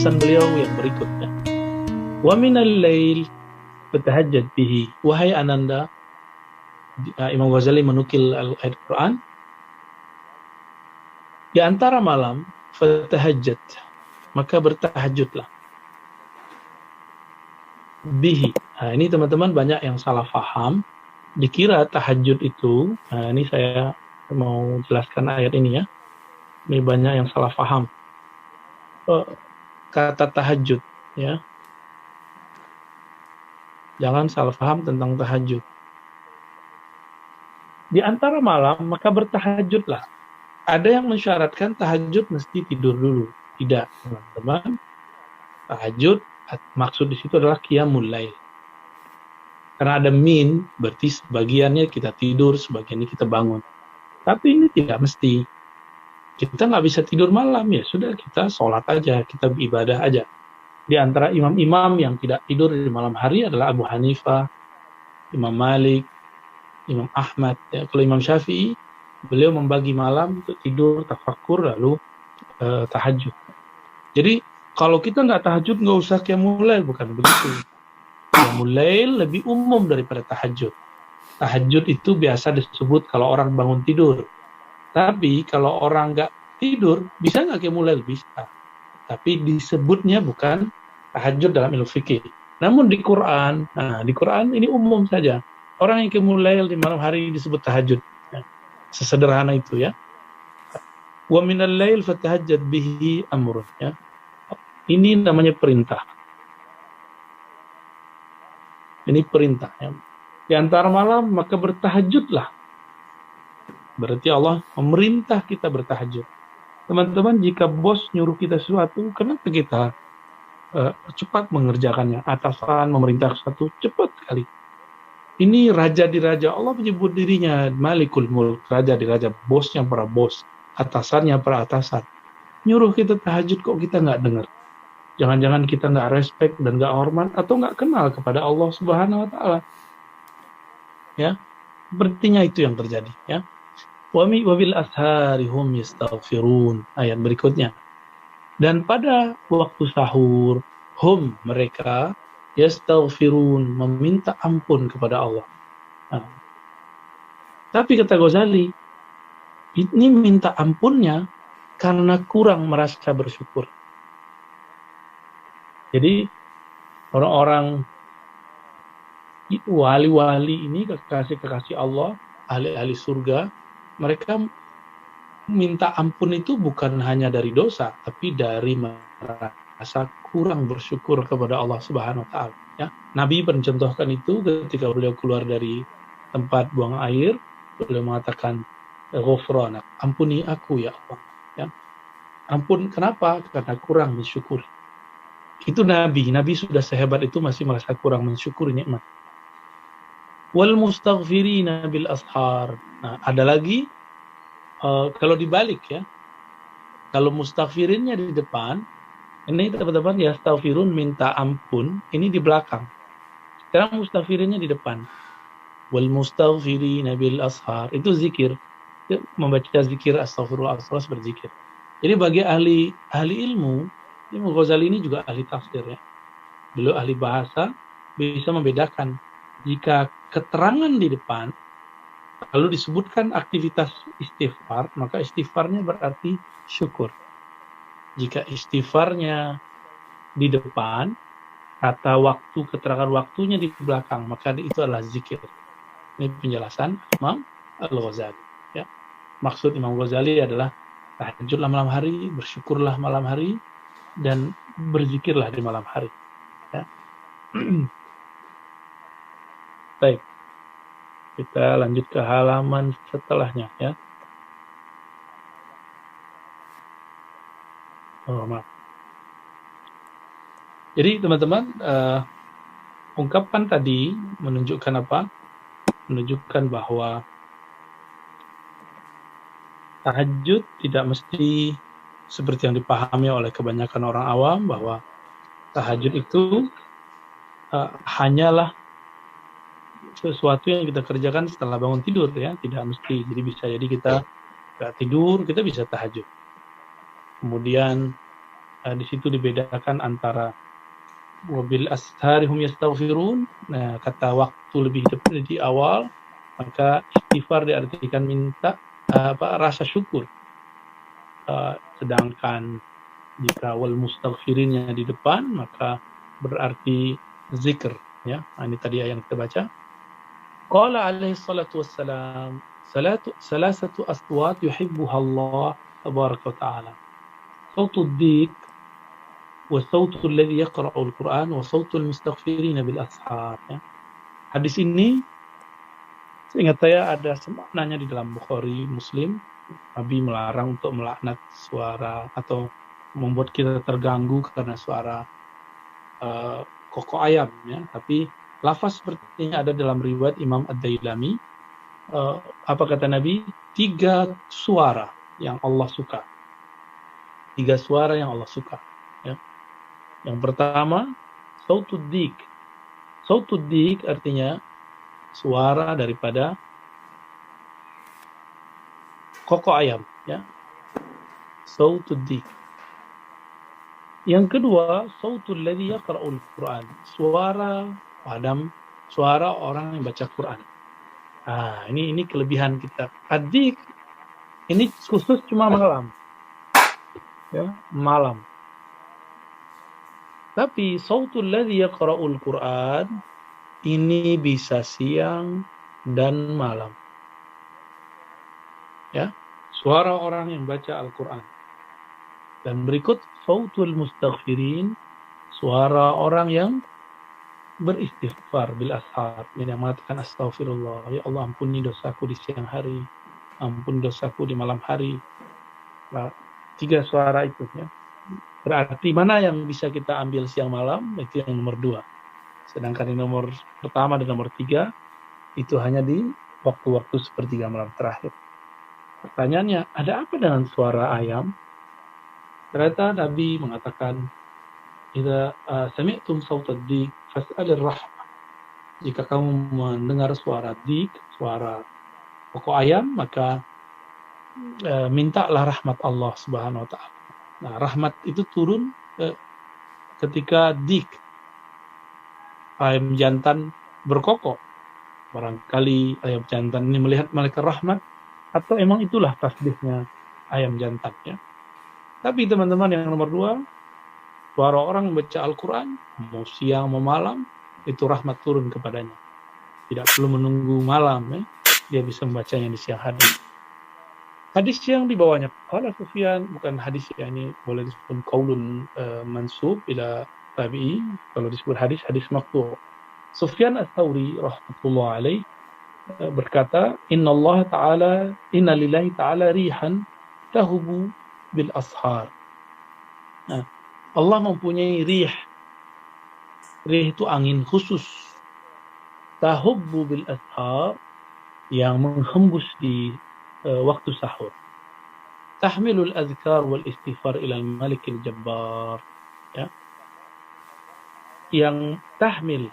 pesan beliau yang berikutnya. Wa minal lail fatahajjad bihi. Wahai Ananda, Imam Ghazali menukil ayat Quran, di antara malam fatahajjad, maka bertahajudlah bihi. Nah, ini teman-teman banyak yang salah faham, dikira tahajud itu, nah ini saya mau jelaskan ayat ini ya. Ini banyak yang salah faham. Kata tahajud ya. Jangan salah faham tentang tahajud. Di antara malam maka bertahajudlah. Ada yang mensyaratkan tahajud mesti tidur dulu. Tidak, teman-teman. Tahajud maksud di situ adalah qiyamul lail. Karena ada min, berarti sebagiannya kita tidur, sebagiannya kita bangun. Tapi ini tidak mesti. Kita nggak bisa tidur malam, ya sudah kita sholat aja, kita beribadah aja. Di antara imam-imam yang tidak tidur di malam hari adalah Abu Hanifah, Imam Malik, Imam Ahmad. Ya, kalau Imam Syafi'i, beliau membagi malam untuk tidur, tafakkur, lalu tahajud. Jadi kalau kita nggak tahajud, nggak usah qiyamul lail, bukan begitu. Qiyamul lail lebih umum daripada tahajud. Tahajud itu biasa disebut kalau orang bangun tidur. Tapi kalau orang nggak tidur, bisa nggak qiyamul lail? Bisa. Tapi disebutnya bukan tahajud dalam ilmu fikih. Namun di Quran, di Quran ini umum saja. Orang yang qiyamul lail di malam hari disebut tahajud. Ya. Sesederhana itu ya. Wa minal lail fatahajjad bihi amrun. Ya. Ini namanya perintah. Ini perintah. Ya. Di antara malam maka bertahajudlah. Berarti Allah memerintah kita bertahajud. Teman-teman, jika bos nyuruh kita sesuatu, kenapa kita cepat mengerjakannya? Atasan memerintah sesuatu, cepat sekali. Ini raja di raja. Allah menyebut dirinya Malikul Mulk, raja di raja, bosnya para bos, atasannya para atasan. Nyuruh kita tahajud kok kita nggak dengar. Jangan-jangan kita nggak respect dan nggak hormat atau nggak kenal kepada Allah Subhanahu Wa Taala. Ya, sepertinya itu yang terjadi. Ya. Wabil ashari hum yastaghfirun. Ayat berikutnya. Dan pada waktu sahur, hum mereka yastaghfirun, meminta ampun kepada Allah. Nah, tapi kata Ghazali, ini minta ampunnya karena kurang merasa bersyukur. Jadi orang-orang wali-wali ini, kekasih-kekasih Allah, ahli-ahli surga, mereka minta ampun itu bukan hanya dari dosa, tapi dari merasa kurang bersyukur kepada Allah Subhanahu Wa Taala. Ya, Nabi mencontohkan itu ketika beliau keluar dari tempat buang air, beliau mengatakan, "Ghufranak, ampuni aku ya Allah." Ya, ampun kenapa? Karena kurang mensyukuri. Itu Nabi sudah sehebat itu masih merasa kurang mensyukuri nikmat. Wal mustaghfirina bil ashar. Nah, ada lagi kalau dibalik ya. Kalau mustaghfirinnya di depan, ini teman-teman ya, yastaghfirun minta ampun, ini di belakang. Sekarang mustaghfirinnya di depan. Wal mustaghfirina bil ashar, itu zikir. Itu membaca zikir astaghfirullah, berzikir. Jadi bagi ahli ilmu, Imam Ghazali ini juga ahli tafsir ya. Beliau ahli bahasa, bisa membedakan jika keterangan di depan lalu disebutkan aktivitas istighfar, maka istighfarnya berarti syukur. Jika istighfarnya di depan, kata waktu, keterangan waktunya di belakang, maka itu adalah zikir. Ini penjelasan Imam Al-Ghazali. Ya. Maksud Imam Ghazali adalah tahajudlah malam hari, bersyukurlah malam hari, dan berzikirlah di malam hari. Ya. Baik. Kita lanjut ke halaman setelahnya ya. Maaf. Jadi teman-teman, ungkapan tadi menunjukkan apa? Menunjukkan bahwa tahajud tidak mesti seperti yang dipahami oleh kebanyakan orang awam, bahwa tahajud itu hanyalah sesuatu yang kita kerjakan setelah bangun tidur ya, tidak mesti. Jadi bisa jadi kita nggak tidur, kita bisa tahajud. Kemudian Di situ dibedakan antara wabil ashari hum yastaghfirun. Nah, kata waktu lebih di awal, maka istighfar diartikan minta rasa syukur. Sedangkan jika wal mustaghfirinnya di depan, maka berarti zikr, ya. Nah, ini tadi yang kita baca. Qala alaihi salatu wassalam, salasatu aswat yuhibbuha Allah tabaraka wa ta'ala. Sautu dik wa sautu alladhi yaqra'u al-Qur'an wa sautu al-mustaghfirin bil ashar, ya. Hadis ini seingat saya ada semaknanya di dalam Bukhari, Muslim. Nabi melarang untuk melaknat suara atau membuat kita terganggu karena suara kokok ayam, ya. Tapi lafaz sepertinya ada dalam riwayat Imam Ad-Dailami. Apa kata Nabi? 3 suara yang Allah suka. 3 suara yang Allah suka, ya. Yang pertama, sautud dik. Sautud dik artinya suara daripada kokok ayam, ya. Sautud dik. Yang kedua, sautul ladzi yaqra'ul Qur'an. Suara orang yang baca Quran. Ini kelebihan kita. Adik ini khusus cuma malam. Ya, malam. Tapi sautul ladzi yaqra'ul Qur'an ini bisa siang dan malam. Ya, suara orang yang baca Al-Qur'an. Dan berikut sautul mustaghfirin, suara orang yang beristighfar bil ashar, yang mengatakan astaghfirullah, ya Allah ampuni dosaku di siang hari, ampuni dosaku di malam hari. Nah, 3 suara itu, ya. Berarti mana yang bisa kita ambil siang malam? Itu yang nomor 2. Sedangkan yang nomor pertama dan nomor 3 itu hanya di waktu-waktu sepertiga malam terakhir. Pertanyaannya, ada apa dengan suara ayam? Ternyata Nabi mengatakan, "Idza sami'tum sautat dik fas'alir rahmah." Jika kamu mendengar suara dik, suara kokok ayam, maka mintalah rahmat Allah Subhanahu wa taala. Nah, rahmat itu turun ketika dik, ayam jantan berkokok. Barangkali ayam jantan ini melihat malaikat rahmat, atau emang itulah tasbihnya ayam jantan, ya. Tapi teman-teman, yang nomor 2, suara orang yang baca Al-Quran, mau siang mau malam, itu rahmat turun kepadanya. Tidak perlu menunggu malam, ya. Dia bisa membacanya di siang hari. Hadis yang dibawanya, qala Sufyan, bukan hadis yang ini boleh disebut qaulun mansub ila tabi'i. Kalau disebut hadis maqtu'. Sufyan Ats-Tsauri rahmatullah alaih berkata, inna lillahi ta'ala rihan tahubu bil ashar. Nah, Allah mempunyai rih. Rih itu angin khusus. Tahubbu bil ashar, yang menghembus di waktu sahur. Tahmilul azkar wal istighfar ilal malikil jabbar, ya. Yang tahmil,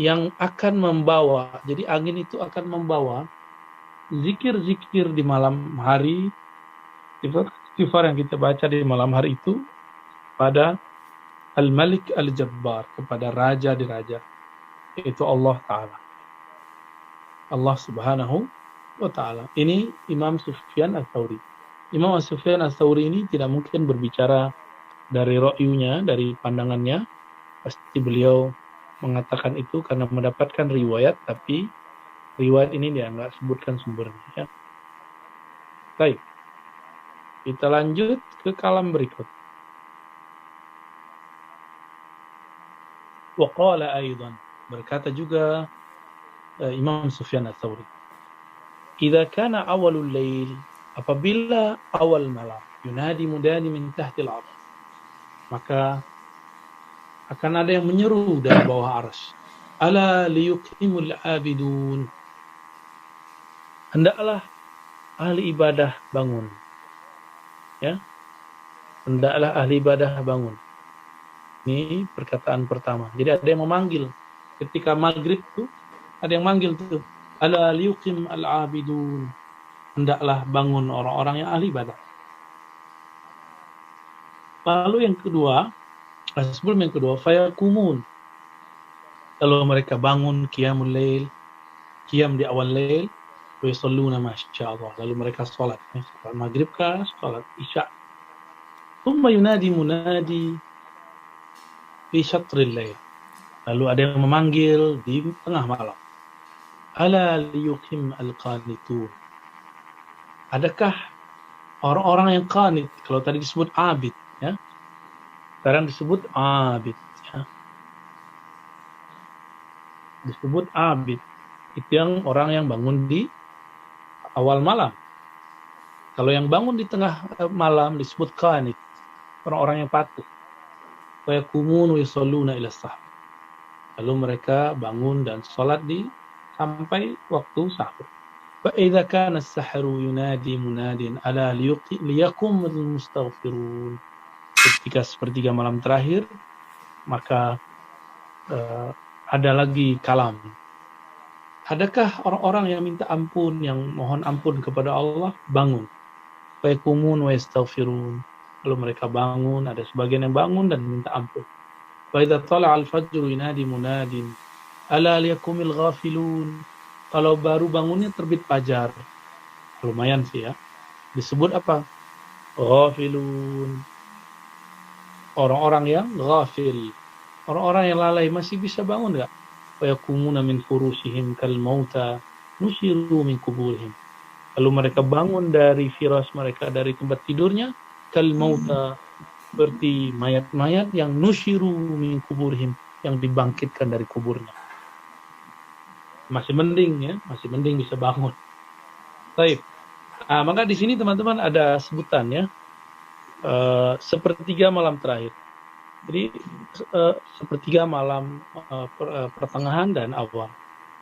yang akan membawa, jadi angin itu akan membawa zikir-zikir di malam hari, istighfar yang kita baca di malam hari itu pada Al-Malik Al-Jabbar, kepada Raja di Raja, yaitu Allah Ta'ala. Allah Subhanahu wa Ta'ala. Ini Imam Sufyan Ats-Tsauri. Imam Sufyan Ats-Tsauri ini tidak mungkin berbicara dari ra'yunya, dari pandangannya. Pasti beliau mengatakan itu karena mendapatkan riwayat, tapi riwayat ini dia nggak sebutkan sumbernya, ya. Baik. Kita lanjut ke kalam berikut. Wa qala aidan, berkata juga Imam Sufyan Ats-Tsauri, idza kana awalul lail, apabila awal malam, yunadi mudani min tahtil arsy, maka akan ada yang menyeru dari bawah arsy, ala liyuqimul abidun, hendaklah ahli ibadah bangun, ya. Hendaklah ahli ibadah bangun. Ini perkataan pertama. Jadi ada yang memanggil ketika maghrib tuh, ada yang manggil tuh, ala liyuqim al-abidun, hendaklah bangun orang-orang yang ahli ibadah. Lalu yang kedua, sebelum yang kedua, fayakumun. Kalau mereka bangun qiyamul lail, qiyam di awal lail, wa yusalluna masyaallah. Lalu mereka salat, salat maghrib kah, salat isya. Thumma yunadi munadi fi syatril lail. Lalu ada yang memanggil di tengah malam. Ala liyuqim al-qanitun. Adakah orang-orang yang qanit, kalau tadi disebut abid, ya, sekarang disebut abid, ya. Disebut abid itu yang orang yang bangun di awal malam. Kalau yang bangun di tengah malam disebut qanit, orang-orang yang patuh. Wa yaqumun wa yusalluna ila sahur. Lalu mereka bangun dan salat sampai waktu sahur. Fa idza kana as-sahru yunadi munadin ala liyakum al-mustaghfirun. Ketika sepertiga malam terakhir, maka ada lagi kalam. Adakah orang-orang yang minta ampun, yang mohon ampun kepada Allah, bangun? Fa yaqumun wa yastaghfirun. Lalu mereka bangun, ada sebagian yang bangun dan minta ampun. Wa idza tala'a al-fajr yunadi munadin ala liyakumil ghafilun. Kalau baru bangunnya terbit fajar, lumayan sih ya. Disebut apa? Ghafilun. Orang-orang yang ghafil. Orang-orang yang lalai masih bisa bangun enggak? Wa yakumuna min furushihim kal mauta nushiru min kuburihim. Lalu mereka bangun dari firas mereka, dari tempat tidurnya, kal mauta, seperti mayat-mayat yang nushiru min kuburihim, yang dibangkitkan dari kuburnya. Masih mending ya, masih mending bisa bangun. Baik. Maka di sini teman-teman ada sebutan ya, sepertiga malam terakhir. Jadi sepertiga malam pertengahan dan awal.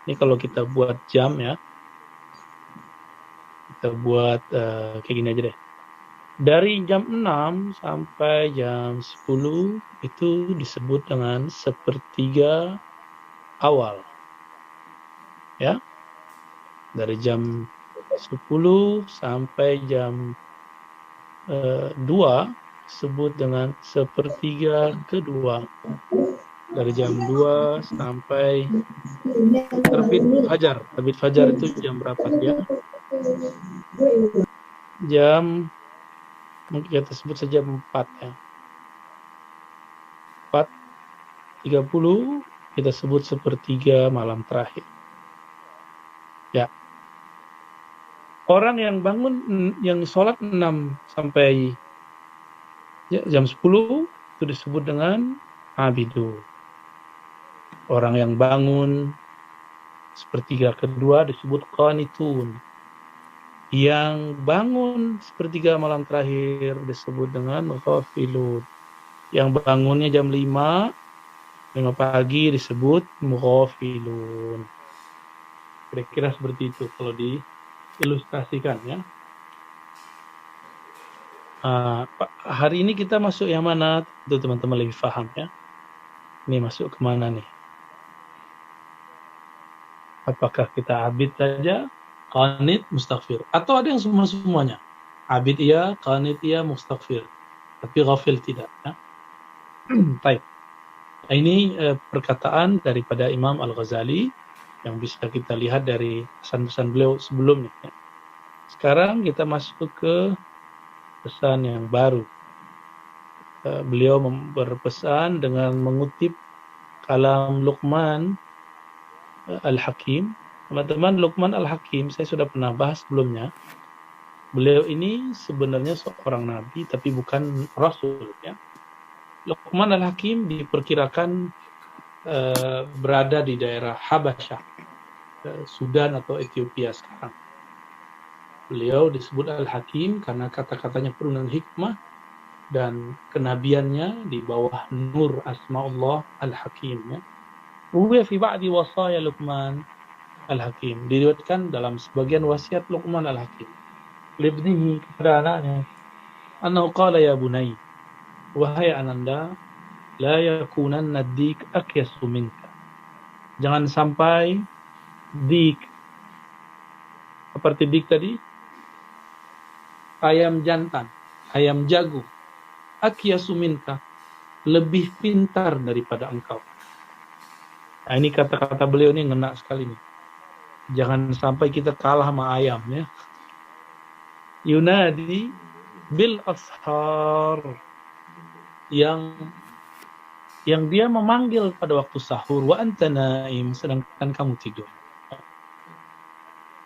Ini kalau kita buat jam ya, kita buat kayak gini aja deh. Dari jam 6 sampai jam 10 itu disebut dengan sepertiga awal. Ya. Dari jam 10 sampai jam 2 disebut dengan sepertiga kedua. Dari jam 2 sampai terbit fajar. Terbit fajar itu jam berapa ya? Jam, mungkin kita sebut saja 4 ya. 4.30 kita sebut sepertiga malam terakhir. Ya. Orang yang bangun, yang sholat 6 sampai jam 10 itu disebut dengan abidu. Orang yang bangun sepertiga kedua disebut qanitun. Yang bangun sepertiga malam terakhir disebut dengan ghafilun. Yang bangunnya jam 5 pagi disebut mughafilun. Kira-kira seperti itu kalau diilustrasikan ya. Hari ini kita masuk yang mana? Itu teman-teman lebih paham ya. Ini masuk kemana nih? Apakah kita abid saja, qanit, mustaghfir, atau ada yang semuanya? Abid iya, qanit iya, mustaghfir, tapi ghafil tidak ya. Baik. Nah, ini perkataan daripada Imam Al-Ghazali yang bisa kita lihat dari pesan-pesan beliau sebelumnya. Sekarang kita masuk ke pesan yang baru. Beliau berpesan dengan mengutip kalam Luqman Al-Hakim. Teman-teman, Luqman Al-Hakim saya sudah pernah bahas sebelumnya. Beliau ini sebenarnya seorang nabi tapi bukan rasul ya. Luqman Al-Hakim diperkirakan berada di daerah Habasyah, Sudan atau Ethiopia sekarang. Beliau disebut Al-Hakim karena kata-katanya penuh dengan hikmah dan kenabiannya di bawah nur asmaullah Al-Hakim ya. Ruwiya fi ba'di wasaya Luqman Al-Hakim, diriwayatkan dalam sebagian wasiat Luqman Al-Hakim libnihi, kepada anaknya, annahu qala ya bunai, wahai ananda, la yakunanna dik akyasu minka. Jangan sampai dik, seperti dik tadi, ayam jantan, ayam jago, akyasu minka, lebih pintar daripada engkau. Nah, ini kata-kata beliau ini ngena sekali nih. Jangan sampai kita kalah sama ayam ya. Yunadi bil ashar, yang dia memanggil pada waktu sahur, wa anta naim, sedangkan kamu tidur.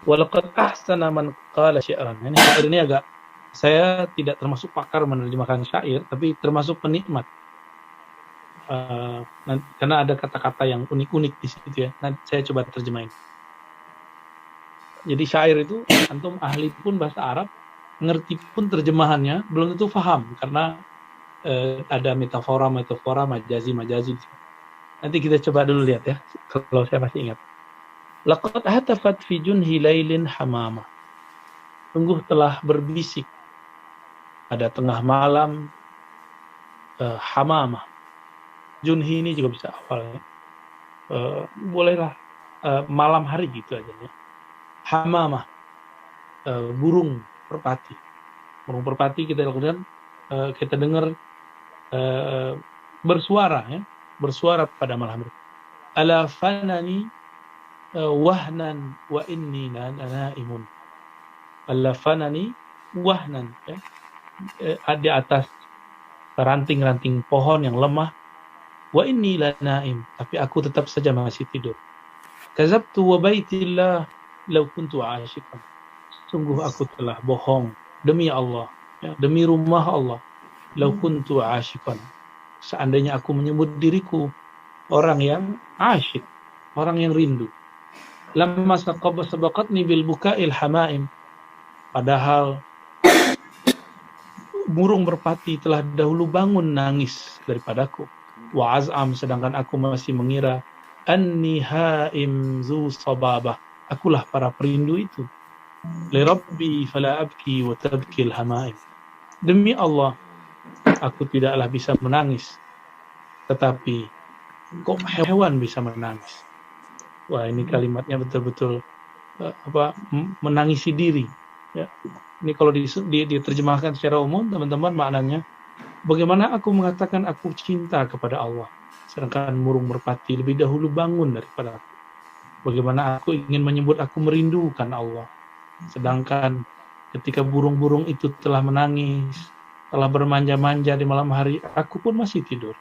Walaqad ahsana man qala syi'ran. Ini syair ini agak, saya tidak termasuk pakar menerjemahkan syair, tapi termasuk penikmat. Karena ada kata-kata yang unik-unik di situ ya. Nanti saya coba terjemahin. Jadi syair itu, antum ahli pun bahasa Arab, ngerti pun terjemahannya, belum tentu paham, karena ada metafora, majazi. Nanti kita coba dulu lihat ya, kalau saya masih ingat. Laqad hatafat fi junhi lailin hamama. Sungguh telah berbisik pada tengah malam hamamah. Junhi ini juga bisa awalnya. Bolehlah malam hari gitu aja ya. Hamamah, burung merpati. Burung merpati kita lakukan, kita dengar bersuara ya, bersuara pada malam hari. Ala fanani wahnan wa inni naimun. Ala fanani wahnan ya. Di atas ranting-ranting pohon yang lemah, wa inni naim, tapi aku tetap saja masih tidur. Kazabtu wa baitillah law kuntu asyikan. Sungguh aku telah bohong demi Allah ya, demi rumah Allah. Law kuntu asyikan, seandainya aku menyebut diriku orang yang asyik, orang yang rindu. Lamma sabaqatni bil buka'il hamaim, padahal burung merpati telah dahulu bangun nangis daripadaku. Wa az'am, sedangkan aku masih mengira anni haim zu sababah, akulah para perindu itu. Li rabbi fala abki wa tabkil hamaim, demi Allah aku tidaklah bisa menangis, tetapi kok hewan bisa menangis. Wah, ini kalimatnya betul-betul menangisi diri ya. Ini kalau diterjemahkan secara umum, teman-teman, maknanya bagaimana aku mengatakan aku cinta kepada Allah, sedangkan burung merpati lebih dahulu bangun daripada aku. Bagaimana aku ingin menyebut aku merindukan Allah, sedangkan ketika burung-burung itu telah menangis, telah bermanja-manja di malam hari, aku pun masih tidur.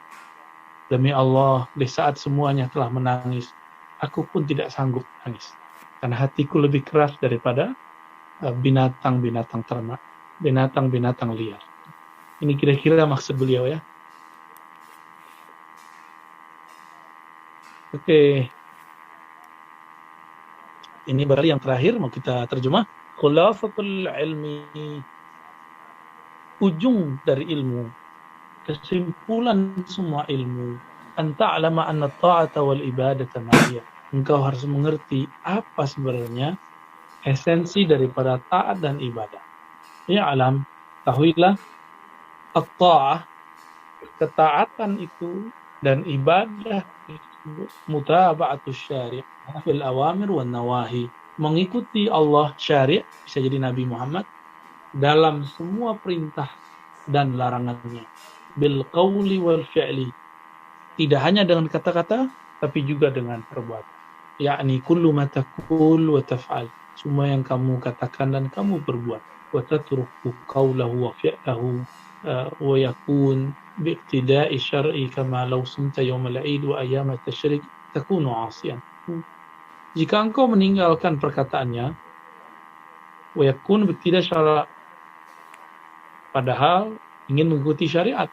Demi Allah, di saat semuanya telah menangis, aku pun tidak sanggup menangis, karena hatiku lebih keras daripada binatang-binatang ternak, binatang-binatang liar. Ini kira-kira maksud beliau ya. Oke. Ini barangkali yang terakhir mau kita terjemah. Khulafatul ilmi, ujung dari ilmu, kesimpulan semua ilmu, an ta'lama anna ta'ata wal ibadata ma'iyah. Engkau harus mengerti apa sebenarnya esensi daripada taat dan ibadah. Ya alam, tahuilah, at-ta'ah, ketaatan itu, dan ibadah mutaba'atus syari' fil awamir wan nawahi, mengikuti Allah syari', bisa jadi Nabi Muhammad, dalam semua perintah dan larangannya, bil qawli wal fi'li, tidak hanya dengan kata-kata tapi juga dengan perbuatan, yakni kullu ma taqul wa taf'al, semua yang kamu katakan dan kamu perbuat. Wa tatruku qawlahu wa fi'lahu wa yakun bi'tida'i syar'i kama law sumta yawmal 'id wa ayyam at-tasyrik takunu 'asiyan. Jika engkau meninggalkan perkataannya, wa yakun bi'tida'i syar'i, padahal ingin mengikuti syariat,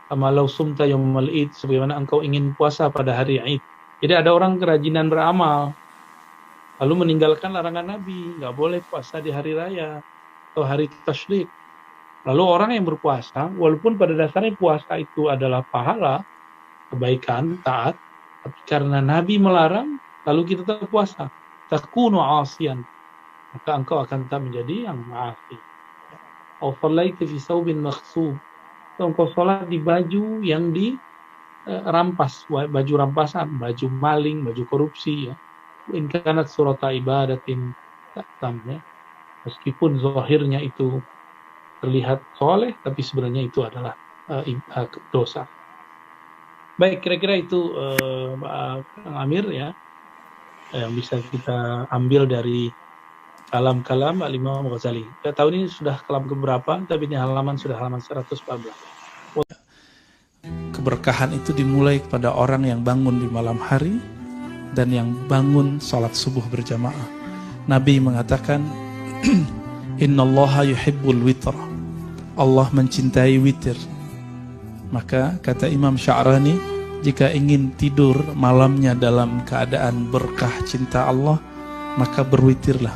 kama law sumta yawmal 'id, sebagaimana engkau ingin puasa pada hari Id. Jadi ada orang kerajinan beramal, lalu meninggalkan larangan Nabi, nggak boleh puasa di hari raya atau hari tasyrik. Lalu orang yang berpuasa, walaupun pada dasarnya puasa itu adalah pahala, kebaikan, taat, tapi karena Nabi melarang, lalu kita tetap puasa, takunu 'asiyan, maka engkau akan tetap menjadi yang ma'asi. Au sallaita fi saubin makhsub, engkau sholat di baju yang dirampas, baju rampasan, baju maling, baju korupsi ya. In kanat surata ibadatin ta'tam ya. Meskipun zahirnya itu terlihat soleh, tapi sebenarnya itu adalah dosa. Baik, kira-kira itu Kang Amir ya, yang bisa kita ambil dari kalam-kalam Al-Imam Ghazali. Saya tahu ini sudah kalam keberapa, tapi ini sudah halaman 114. Keberkahan itu dimulai kepada orang yang bangun di malam hari dan yang bangun salat subuh berjamaah. Nabi mengatakan, Innallaha yuhibbul witra. Allah mencintai witir. Maka kata Imam Sya'rani, jika ingin tidur malamnya dalam keadaan berkah cinta Allah, maka berwitirlah.